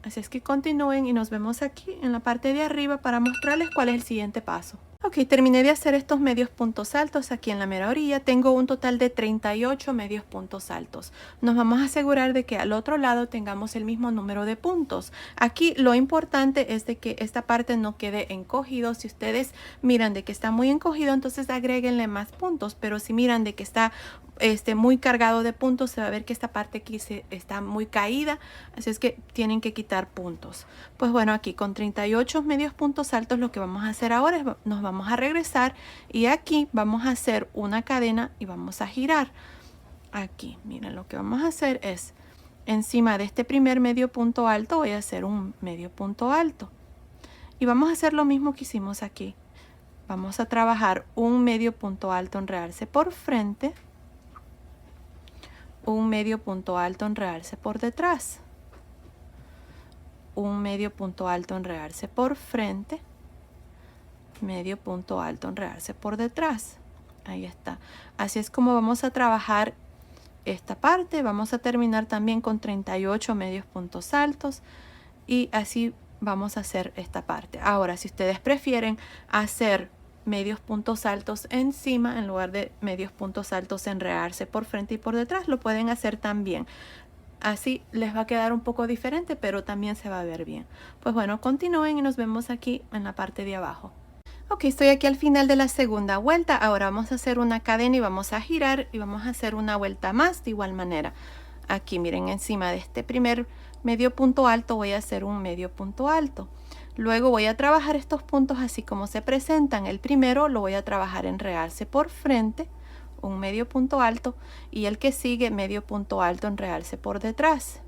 Así es que continúen y nos vemos aquí en la parte de arriba para mostrarles cuál es el siguiente paso. Ok, terminé de hacer estos medios puntos altos aquí en la mera orilla. Tengo un total de 38 medios puntos altos. Nos vamos a asegurar de que al otro lado tengamos el mismo número de puntos. Aquí lo importante es de que esta parte no quede encogido. Si ustedes miran de que está muy encogido, entonces agréguenle más puntos. Pero si miran de que está muy cargado de puntos, se va a ver que esta parte aquí está muy caída, así es que tienen que quitar puntos. Pues bueno, aquí con 38 medios puntos altos lo que vamos a hacer ahora es nos vamos a regresar y aquí vamos a hacer una cadena y vamos a girar. Aquí, miren, lo que vamos a hacer es encima de este primer medio punto alto voy a hacer un medio punto alto y vamos a hacer lo mismo que hicimos aquí. Vamos a trabajar un medio punto alto en realce por frente, un medio punto alto en realce por detrás, un medio punto alto en realce por frente, medio punto alto en realce por detrás. Ahí está. Así es como vamos a trabajar esta parte. Vamos a terminar también con 38 medios puntos altos y así vamos a hacer esta parte. Ahora, si ustedes prefieren hacer medios puntos altos encima en lugar de medios puntos altos enredarse por frente y por detrás, lo pueden hacer también. Así les va a quedar un poco diferente, pero también se va a ver bien. Pues bueno, continúen y nos vemos aquí en la parte de abajo. Ok, estoy aquí al final de la segunda vuelta. Ahora vamos a hacer una cadena y vamos a girar y vamos a hacer una vuelta más de igual manera. Aquí miren, encima de este primer medio punto alto voy a hacer un medio punto alto. Luego voy a trabajar estos puntos así como se presentan. El primero lo voy a trabajar en realce por frente, un medio punto alto, y el que sigue medio punto alto en realce por detrás,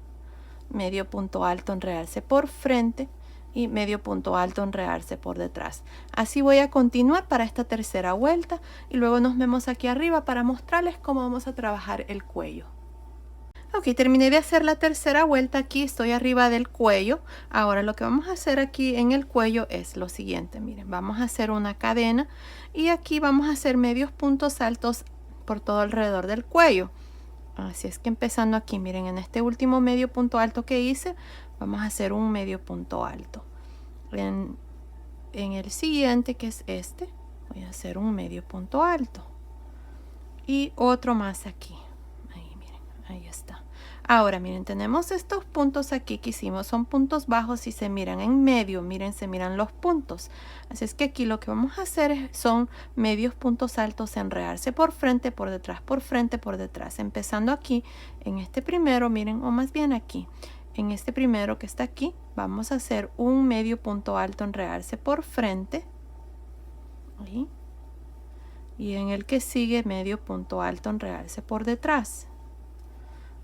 medio punto alto en realce por frente y medio punto alto en realce por detrás. Así voy a continuar para esta tercera vuelta y luego nos vemos aquí arriba para mostrarles cómo vamos a trabajar el cuello. Ok, terminé de hacer la tercera vuelta. Aquí estoy arriba del cuello. Ahora lo que vamos a hacer aquí en el cuello es lo siguiente. Miren, vamos a hacer una cadena y aquí vamos a hacer medios puntos altos por todo alrededor del cuello. Así es que empezando aquí, miren, en este último medio punto alto que hice, vamos a hacer un medio punto alto. En el siguiente, que es este, voy a hacer un medio punto alto. Y otro más aquí. Ahí, miren, ahí está. Ahora, miren, tenemos estos puntos aquí que hicimos, son puntos bajos y se miran en medio, miren, se miran los puntos. Así es que aquí lo que vamos a hacer son medios puntos altos, enredarse por frente, por detrás, por frente, por detrás. Empezando aquí, en este primero, miren, o más bien aquí, en este primero que está aquí, vamos a hacer un medio punto alto, enredarse por frente. Ahí. Y en el que sigue, medio punto alto, enredarse por detrás.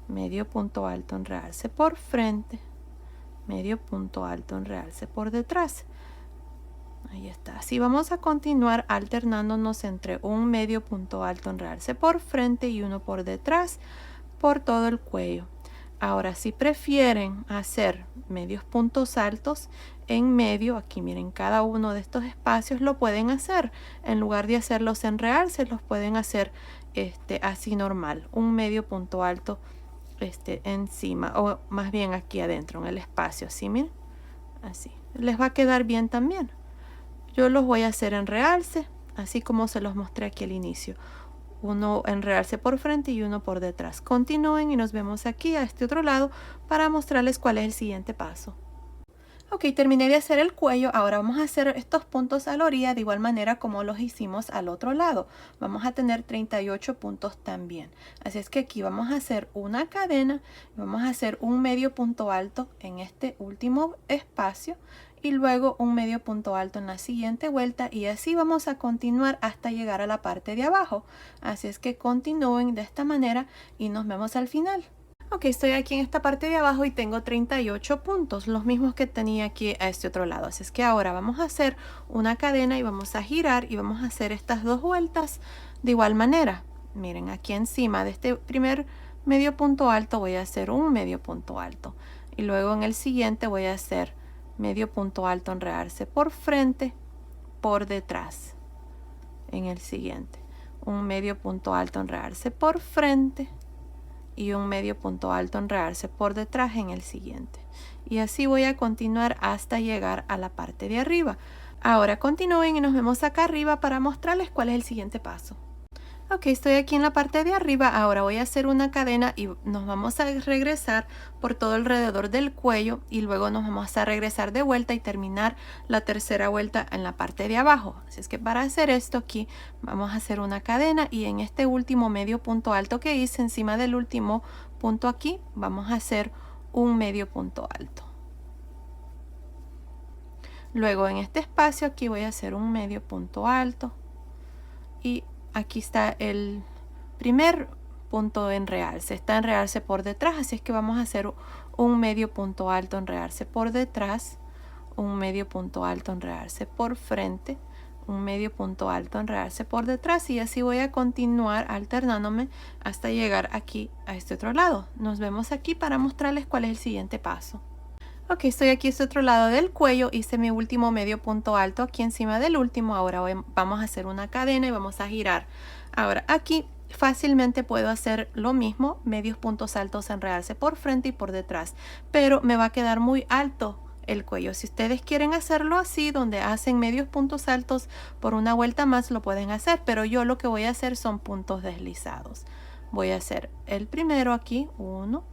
Medio punto alto, enredarse por frente, medio punto alto, enredarse por detrás. Ahí está. Así vamos a continuar alternándonos entre un medio punto alto, enredarse por frente y uno por detrás por todo el cuello. Ahora, si prefieren hacer medios puntos altos en medio, aquí miren, cada uno de estos espacios lo pueden hacer. En lugar de hacerlos enredarse, los pueden hacer así normal, un medio punto alto encima, o más bien aquí adentro en el espacio, así miren, así les va a quedar bien también. Yo los voy a hacer en realce, así como se los mostré aquí al inicio, uno en realce por frente y uno por detrás. Continúen y nos vemos aquí a este otro lado para mostrarles cuál es el siguiente paso. Ok, terminé de hacer el cuello. Ahora vamos a hacer estos puntos a la orilla de igual manera como los hicimos al otro lado. Vamos a tener 38 puntos también. Así es que aquí vamos a hacer una cadena. Vamos a hacer un medio punto alto en este último espacio. Y luego un medio punto alto en la siguiente vuelta. Y así vamos a continuar hasta llegar a la parte de abajo. Así es que continúen de esta manera y nos vemos al final. Ok, estoy aquí en esta parte de abajo y tengo 38 puntos, los mismos que tenía aquí a este otro lado. Así es que ahora vamos a hacer una cadena y vamos a girar y vamos a hacer estas dos vueltas de igual manera. Miren, aquí encima de este primer medio punto alto voy a hacer un medio punto alto. Y luego en el siguiente voy a hacer medio punto alto, enredarse por frente, por detrás. En el siguiente, un medio punto alto, enredarse por frente. Y un medio punto alto, enredarse por detrás en el siguiente. Y así voy a continuar hasta llegar a la parte de arriba. Ahora continúen y nos vemos acá arriba para mostrarles cuál es el siguiente paso. Ok, estoy aquí en la parte de arriba. Ahora voy a hacer una cadena y nos vamos a regresar por todo alrededor del cuello y luego nos vamos a regresar de vuelta y terminar la tercera vuelta en la parte de abajo. Así es que para hacer esto aquí vamos a hacer una cadena y en este último medio punto alto que hice encima del último punto aquí vamos a hacer un medio punto alto. Luego en este espacio aquí voy a hacer un medio punto alto y aquí está el primer punto en realce, está en realce por detrás, así es que vamos a hacer un medio punto alto en realce por detrás, un medio punto alto en realce por frente, un medio punto alto en realce por detrás y así voy a continuar alternándome hasta llegar aquí a este otro lado. Nos vemos aquí para mostrarles cuál es el siguiente paso. Ok, estoy aquí a este otro lado del cuello, hice mi último medio punto alto aquí encima del último. Ahora vamos a hacer una cadena y vamos a girar. Ahora aquí fácilmente puedo hacer lo mismo, medios puntos altos en realce por frente y por detrás, pero me va a quedar muy alto el cuello. Si ustedes quieren hacerlo así, donde hacen medios puntos altos por una vuelta más, lo pueden hacer, pero yo lo que voy a hacer son puntos deslizados. Voy a hacer el primero aquí, uno,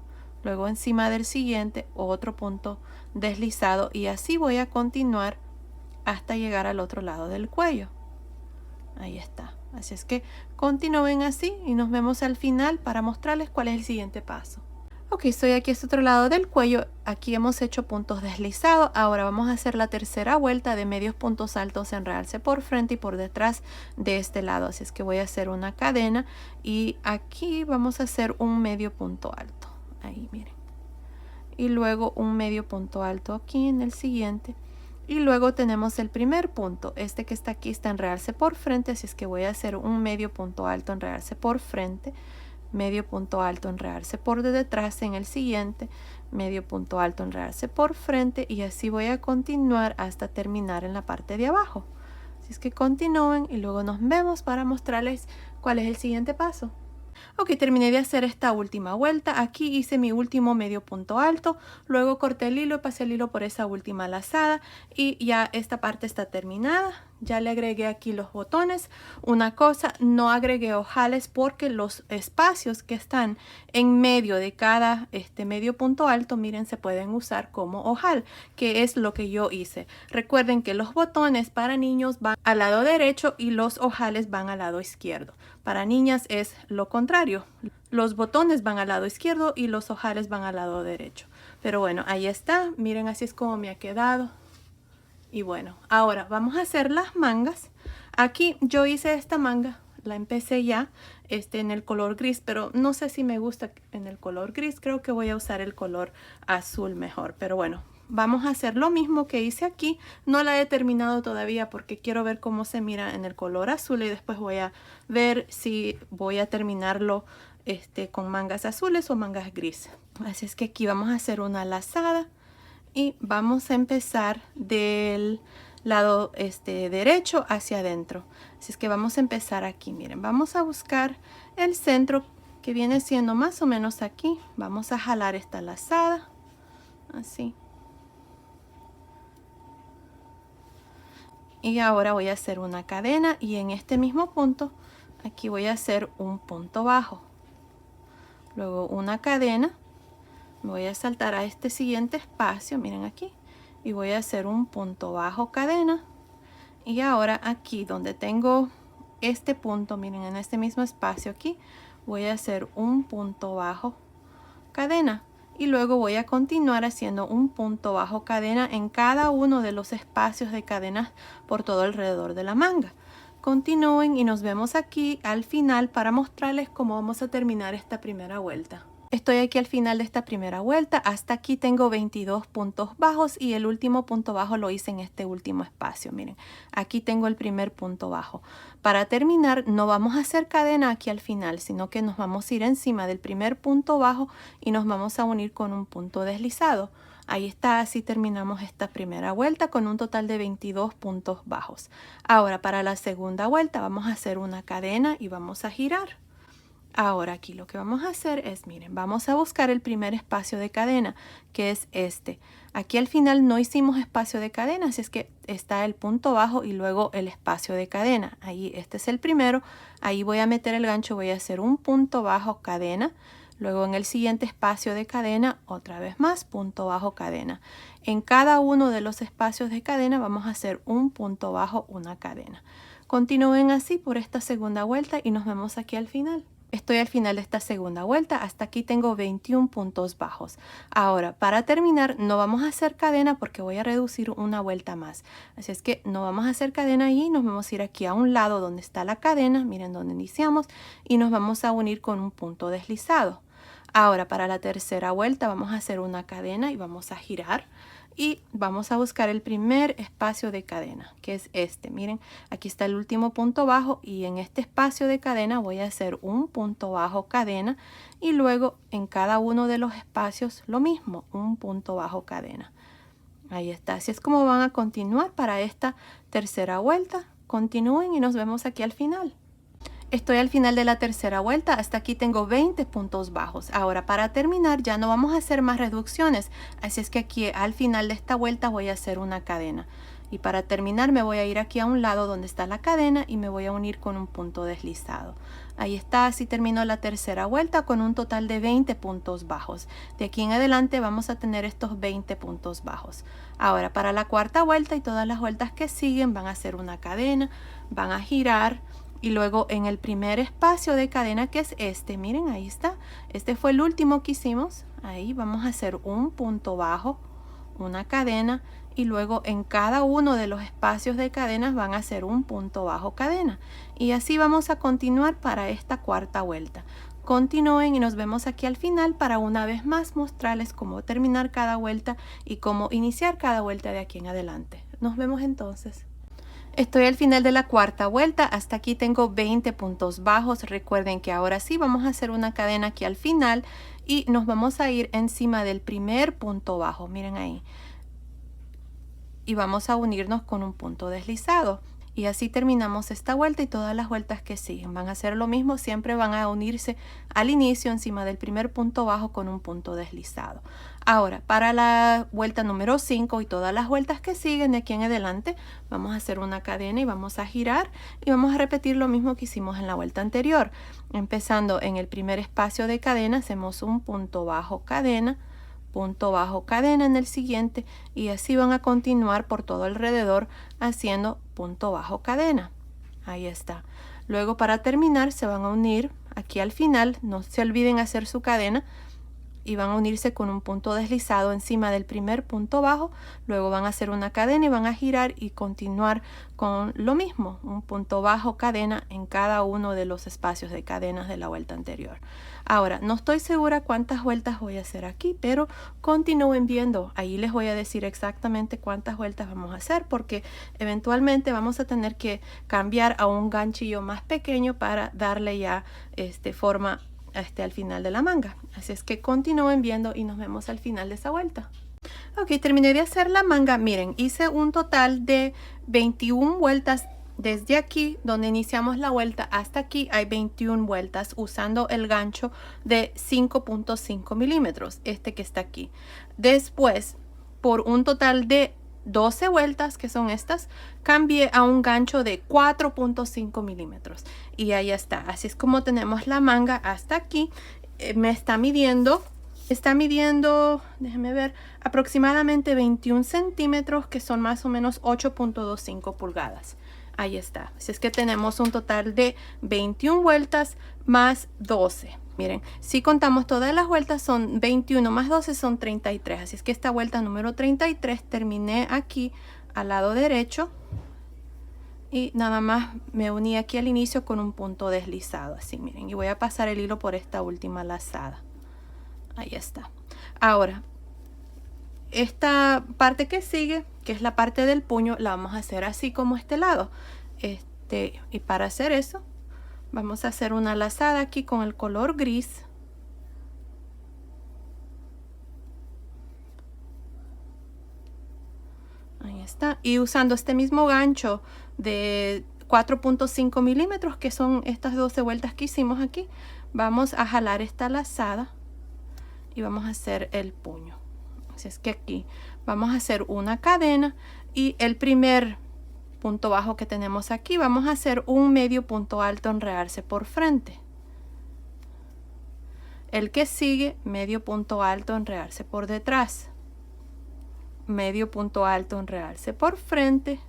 luego encima del siguiente otro punto deslizado y así voy a continuar hasta llegar al otro lado del cuello. Ahí está. Así es que continúen así y nos vemos al final para mostrarles cuál es el siguiente paso. Ok, estoy aquí a este otro lado del cuello. Aquí hemos hecho puntos deslizados. Ahora vamos a hacer la tercera vuelta de medios puntos altos en realce por frente y por detrás de este lado. Así es que voy a hacer una cadena y aquí vamos a hacer un medio punto alto. Ahí miren, y luego un medio punto alto aquí en el siguiente y luego tenemos el primer punto, este que está aquí está en realce por frente, así es que voy a hacer un medio punto alto en realce por frente, medio punto alto en realce por detrás en el siguiente, medio punto alto en realce por frente y así voy a continuar hasta terminar en la parte de abajo. Así es que continúen y luego nos vemos para mostrarles cuál es el siguiente paso. Ok, terminé de hacer esta última vuelta. Aquí hice mi último medio punto alto, luego corté el hilo y pasé el hilo por esa última lazada y ya esta parte está terminada. Ya le agregué aquí los botones. Una cosa, no agregué ojales porque los espacios que están en medio de cada medio punto alto, miren, se pueden usar como ojal, que es lo que yo hice. Recuerden que los botones para niños van al lado derecho y los ojales van al lado izquierdo. Para niñas es lo contrario. Los botones van al lado izquierdo y los ojales van al lado derecho. Pero bueno, ahí está. Miren, así es como me ha quedado. Y bueno, ahora vamos a hacer las mangas. Aquí yo hice esta manga, la empecé ya en el color gris, pero no sé si me gusta en el color gris. Creo que voy a usar el color azul mejor. Pero bueno, vamos a hacer lo mismo que hice aquí. No la he terminado todavía porque quiero ver cómo se mira en el color azul y después voy a ver si voy a terminarlo con mangas azules o mangas gris. Así es que aquí vamos a hacer una lazada y vamos a empezar del lado derecho hacia adentro. Así es que vamos a empezar aquí. Miren, vamos a buscar el centro que viene siendo más o menos aquí. Vamos a jalar esta lazada así. Y ahora voy a hacer una cadena y en este mismo punto aquí voy a hacer un punto bajo, luego una cadena, me voy a saltar a este siguiente espacio, miren aquí, y voy a hacer un punto bajo, cadena. Y ahora aquí donde tengo este punto, miren, en este mismo espacio aquí voy a hacer un punto bajo, cadena. Y luego voy a continuar haciendo un punto bajo, cadena en cada uno de los espacios de cadenas por todo alrededor de la manga. Continúen y nos vemos aquí al final para mostrarles cómo vamos a terminar esta primera vuelta. Estoy aquí al final de esta primera vuelta. Hasta aquí tengo 22 puntos bajos y el último punto bajo lo hice en este último espacio. Miren, aquí tengo el primer punto bajo. Para terminar, no vamos a hacer cadena aquí al final, sino que nos vamos a ir encima del primer punto bajo y nos vamos a unir con un punto deslizado. Ahí está, así terminamos esta primera vuelta con un total de 22 puntos bajos. Ahora para la segunda vuelta vamos a hacer una cadena y vamos a girar. Ahora aquí lo que vamos a hacer es, miren, vamos a buscar el primer espacio de cadena, que es este. Aquí al final no hicimos espacio de cadena, así es que está el punto bajo y luego el espacio de cadena. Ahí este es el primero, ahí voy a meter el gancho, voy a hacer un punto bajo cadena. Luego en el siguiente espacio de cadena, otra vez más, punto bajo cadena. En cada uno de los espacios de cadena vamos a hacer un punto bajo, una cadena. Continúen así por esta segunda vuelta y nos vemos aquí al final. Estoy al final de esta segunda vuelta, hasta aquí tengo 21 puntos bajos. Ahora, para terminar, no vamos a hacer cadena porque voy a reducir una vuelta más. Así es que no vamos a hacer cadena ahí, nos vamos a ir aquí a un lado donde está la cadena, miren donde iniciamos, y nos vamos a unir con un punto deslizado. Ahora, para la tercera vuelta vamos a hacer una cadena y vamos a girar. Y vamos a buscar el primer espacio de cadena, que es este. Miren, aquí está el último punto bajo y en este espacio de cadena voy a hacer un punto bajo cadena y luego en cada uno de los espacios lo mismo, un punto bajo cadena. Ahí está, así es como van a continuar para esta tercera vuelta. Continúen y nos vemos aquí al final. Estoy al final de la tercera vuelta, hasta aquí tengo 20 puntos bajos. Ahora para terminar ya no vamos a hacer más reducciones, así es que aquí al final de esta vuelta voy a hacer una cadena. Y para terminar me voy a ir aquí a un lado donde está la cadena y me voy a unir con un punto deslizado. Ahí está, así termino la tercera vuelta con un total de 20 puntos bajos. De aquí en adelante vamos a tener estos 20 puntos bajos. Ahora para la cuarta vuelta y todas las vueltas que siguen van a hacer una cadena, van a girar. Y luego en el primer espacio de cadena, que es este, miren, ahí está. Este fue el último que hicimos. Ahí vamos a hacer un punto bajo, una cadena. Y luego en cada uno de los espacios de cadenas van a hacer un punto bajo cadena. Y así vamos a continuar para esta cuarta vuelta. Continúen y nos vemos aquí al final para una vez más mostrarles cómo terminar cada vuelta y cómo iniciar cada vuelta de aquí en adelante. Nos vemos entonces. Estoy al final de la cuarta vuelta, hasta aquí tengo 20 puntos bajos. Recuerden que ahora sí vamos a hacer una cadena aquí al final y nos vamos a ir encima del primer punto bajo, miren ahí. Y vamos a unirnos con un punto deslizado. Y así terminamos esta vuelta y todas las vueltas que siguen. Van a hacer lo mismo, siempre van a unirse al inicio encima del primer punto bajo con un punto deslizado. Ahora, para la vuelta número 5 y todas las vueltas que siguen de aquí en adelante, vamos a hacer una cadena y vamos a girar y vamos a repetir lo mismo que hicimos en la vuelta anterior. Empezando en el primer espacio de cadena, hacemos un punto bajo cadena, punto bajo cadena en el siguiente y así van a continuar por todo alrededor haciendo punto bajo cadena. Ahí está. Luego para terminar se van a unir aquí al final, no se olviden hacer su cadena y van a unirse con un punto deslizado encima del primer punto bajo. Luego van a hacer una cadena y van a girar y continuar con lo mismo, un punto bajo cadena en cada uno de los espacios de cadenas de la vuelta anterior. Ahora, no estoy segura cuántas vueltas voy a hacer aquí, pero continúen viendo. Ahí les voy a decir exactamente cuántas vueltas vamos a hacer, porque eventualmente vamos a tener que cambiar a un ganchillo más pequeño para darle ya forma al final de la manga. Así es que continúen viendo y nos vemos al final de esa vuelta. Ok, terminé de hacer la manga. Miren, hice un total de 21 vueltas. Desde aquí donde iniciamos la vuelta hasta aquí hay 21 vueltas usando el gancho de 5.5 milímetros, este que está aquí. Después, por un total de 12 vueltas, que son estas, cambié a un gancho de 4.5 milímetros y ahí está. Así es como tenemos la manga hasta aquí. Me está midiendo, déjenme ver, aproximadamente 21 centímetros, que son más o menos 8.25 pulgadas. Ahí está. Así es que tenemos un total de 21 vueltas más 12. Miren, si contamos todas las vueltas son 21 más 12 son 33. Así es que esta vuelta número 33 terminé aquí al lado derecho. Y nada más me uní aquí al inicio con un punto deslizado. Así, miren. Y voy a pasar el hilo por esta última lazada. Ahí está. Ahora, esta parte que sigue, que es la parte del puño, la vamos a hacer así como este lado. Y para hacer eso, vamos a hacer una lazada aquí con el color gris. Ahí está. Y usando este mismo gancho de 4.5 milímetros, que son estas 12 vueltas que hicimos aquí. Vamos a jalar esta lazada y vamos a hacer el puño. Así es que aquí vamos a hacer una cadena y el primer punto bajo que tenemos aquí vamos a hacer un medio punto alto en realce por frente. El que sigue, medio punto alto en realce por detrás, medio punto alto en realce por frente,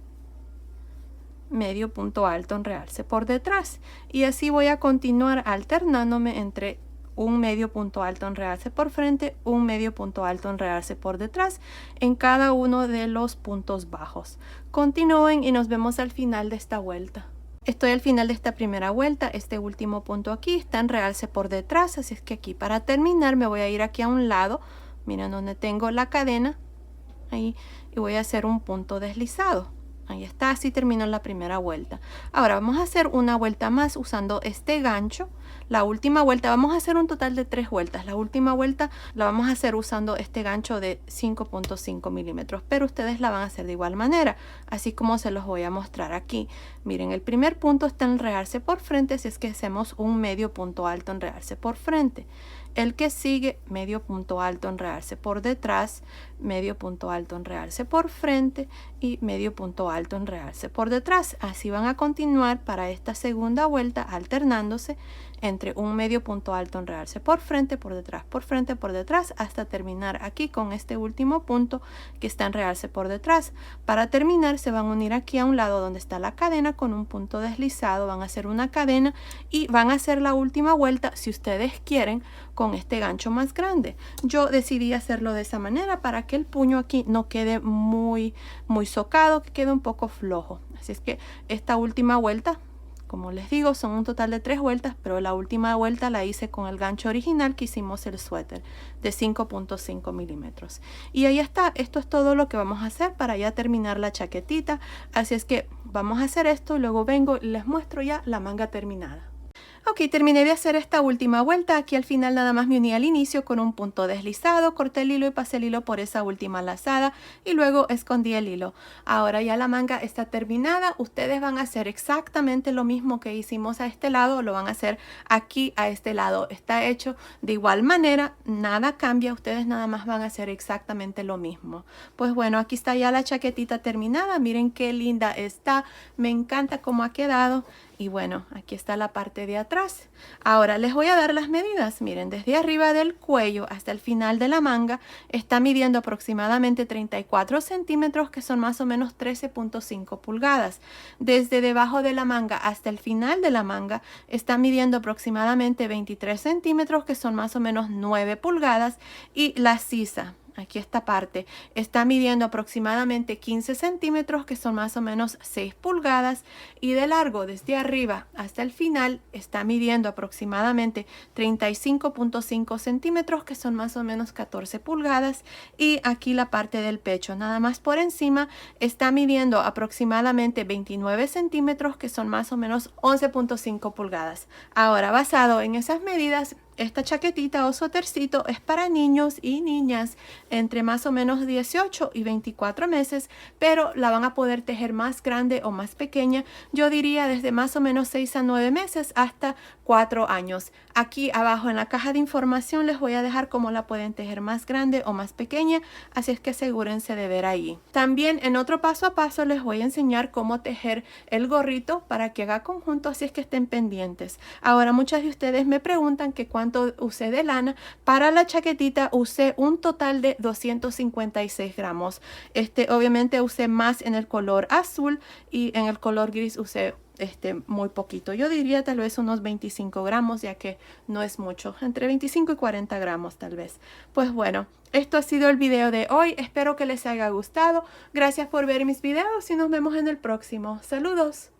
medio punto alto en realce por detrás, y así voy a continuar alternándome entre un medio punto alto en realce por frente, un medio punto alto en realce por detrás en cada uno de los puntos bajos. Continúen y nos vemos al final de esta vuelta. Estoy al final de esta primera vuelta. Este último punto aquí está en realce por detrás, así es que aquí para terminar me voy a ir aquí a un lado, miren donde tengo la cadena ahí, y voy a hacer un punto deslizado. Ahí está, así termino la primera vuelta. Ahora vamos a hacer una vuelta más usando este gancho. La última vuelta, vamos a hacer un total de 3 vueltas. La última vuelta la vamos a hacer usando este gancho de 5.5 milímetros, pero ustedes la van a hacer de igual manera, así como se los voy a mostrar aquí. Miren, el primer punto está en realce por frente, así es que hacemos un medio punto alto en realce por frente. El que sigue, medio punto alto en realce por detrás, medio punto alto en realce por frente y medio punto alto en realce por detrás. Así van a continuar para esta segunda vuelta, alternándose entre un medio punto alto en realce por frente, por detrás, hasta terminar aquí con este último punto que está en realce por detrás. Para terminar se van a unir aquí a un lado donde está la cadena con un punto deslizado, van a hacer una cadena y van a hacer la última vuelta, si ustedes quieren, con este gancho más grande. Yo decidí hacerlo de esa manera para que el puño aquí no quede muy socado, que quede un poco flojo. Así es que esta última vuelta, como les digo, son un total de 3 vueltas, pero la última vuelta la hice con el gancho original que hicimos el suéter de 5.5 milímetros. Y ahí está, esto es todo lo que vamos a hacer para ya terminar la chaquetita. Así es que vamos a hacer esto, luego vengo y les muestro ya la manga terminada. Ok, terminé de hacer esta última vuelta. Aquí al final nada más me uní al inicio con un punto deslizado, corté el hilo y pasé el hilo por esa última lazada y luego escondí el hilo. Ahora ya la manga está terminada. Ustedes van a hacer exactamente lo mismo que hicimos a este lado, lo van a hacer aquí a este lado. Está hecho de igual manera, nada cambia, ustedes nada más van a hacer exactamente lo mismo. Pues bueno, aquí está ya la chaquetita terminada. Miren qué linda está, me encanta cómo ha quedado. Y bueno, aquí está la parte de atrás. Ahora les voy a dar las medidas. Miren, desde arriba del cuello hasta el final de la manga está midiendo aproximadamente 34 centímetros, que son más o menos 13.5 pulgadas. Desde debajo de la manga hasta el final de la manga está midiendo aproximadamente 23 centímetros, que son más o menos 9 pulgadas. Y la sisa, aquí esta parte, está midiendo aproximadamente 15 centímetros, que son más o menos 6 pulgadas. Y de largo desde arriba hasta el final está midiendo aproximadamente 35.5 centímetros, que son más o menos 14 pulgadas. Y aquí la parte del pecho, nada más por encima, está midiendo aproximadamente 29 centímetros, que son más o menos 11.5 pulgadas. Ahora, basado en esas medidas, esta chaquetita o suétercito es para niños y niñas entre más o menos 18 y 24 meses, pero la van a poder tejer más grande o más pequeña. Yo diría desde más o menos 6 a 9 meses hasta 4 años. Aquí abajo en la caja de información les voy a dejar cómo la pueden tejer más grande o más pequeña, así es que asegúrense de ver ahí. También en otro paso a paso les voy a enseñar cómo tejer el gorrito para que haga conjunto, así es que estén pendientes. Ahora, muchas de ustedes me preguntan que cuánto usé de lana. Para la chaquetita usé un total de 256 gramos. Obviamente usé más en el color azul y en el color gris usé muy poquito. Yo diría tal vez unos 25 gramos, ya que no es mucho, entre 25 y 40 gramos tal vez. Pues bueno, esto ha sido el video de hoy. Espero que les haya gustado. Gracias por ver mis videos y nos vemos en el próximo. Saludos.